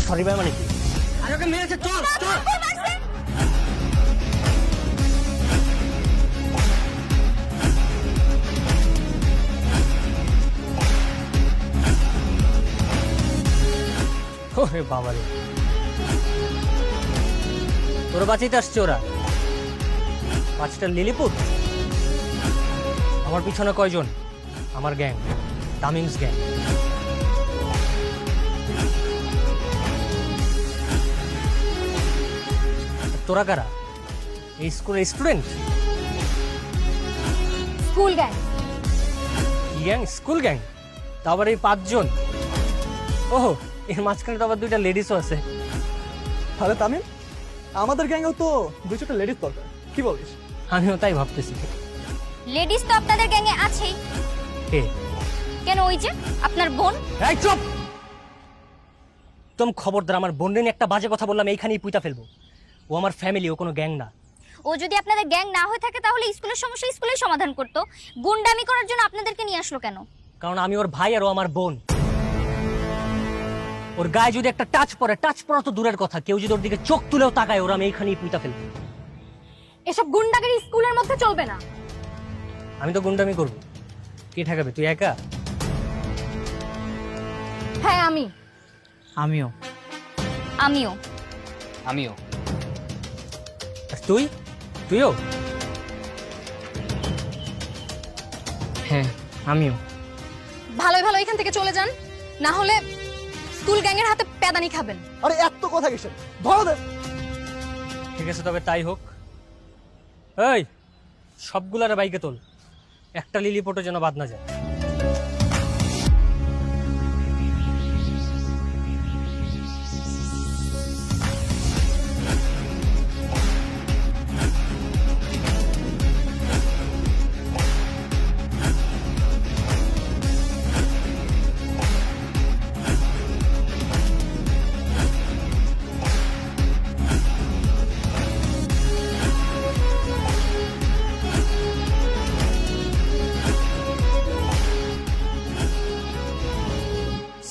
Sorry ভাই মানে কি? আর ওকে মেরেছে, চল চল। ওরে বাবা রে, তোরা বাঁচাইতে আসছে ওরা? 5টা লিলিপুট? আমার পিছনে কয়জন? আমার গ্যাং, তামিমস গ্যাং। তোরা কারা? এই স্কুলের স্টুডেন্ট? School gang. কি গ্যাং? School gang? তা আবার এই 5 জন? ওহো, এর মাঝখানে তো আবার 2টা লেডিসও আছে। তাহলে তামিম, আমাদের গ্যাংয়েও তো 2-4টা লেডিস দরকার, কি বলিস? আমিও তাই ভাবতেছি। লেডিস তো আপনাদের গ্যাংয়ে আছেই। কে? কেন, ওই যে আপনার বোন। এই চুপ! একদম খবরদার, আমার বোন নিয়ে একটা বাজে কথা বললাম এইখানেই পুইতা ফেলবো। ও আমার ফ্যামিলি, ও কোনো গ্যাং না। ও যদি আপনাদের গ্যাং না হয়ে থাকে তাহলে স্কুলের সমস্যা স্কুলেই সমাধান করতো। গুন্ডামি করার জন্য আপনাদেরকে নিয়ে আসলো কেন? কারণ আমি ওর ভাই আর ও আমার বোন। ওর গায়ে যদি একটা টাচ পড়া তো দূরের কথা, কেউ যদি ওর দিকে চোখ তুলেও তাকায়, ওরা আমি এইখানেই পুইতা ফেলবো। এসব গুন্ডাগিরি স্কুলের মধ্যে চলবে না। আমি তো গুন্ডামি করবো, কে ঠেকাবে? তুই একা? হ্যাঁ আমি। আমিও। আমিও। আমিও। আর তুই? তুইও? হ্যাঁ আমিও। ভালোই ভালো এখান থেকে চলে যান, না হলে স্কুল গ্যাংয়ের হাতে পেদানি খাবেন। আরে এত কথা কিসের, ধরো দে। ঠিক আছে, তবে তাই হোক। এই সবগুলার বাইকে তোল, একটা লিলিপোটও যেন বাদ না যায়।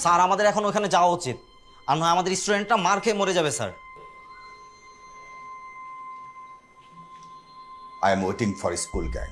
স্যার, আমাদের এখন ওখানে যাওয়া উচিত, আর নয় আমাদের স্টুডেন্টটা মার খেয়ে মরে যাবে sir. I am waiting for a school gang.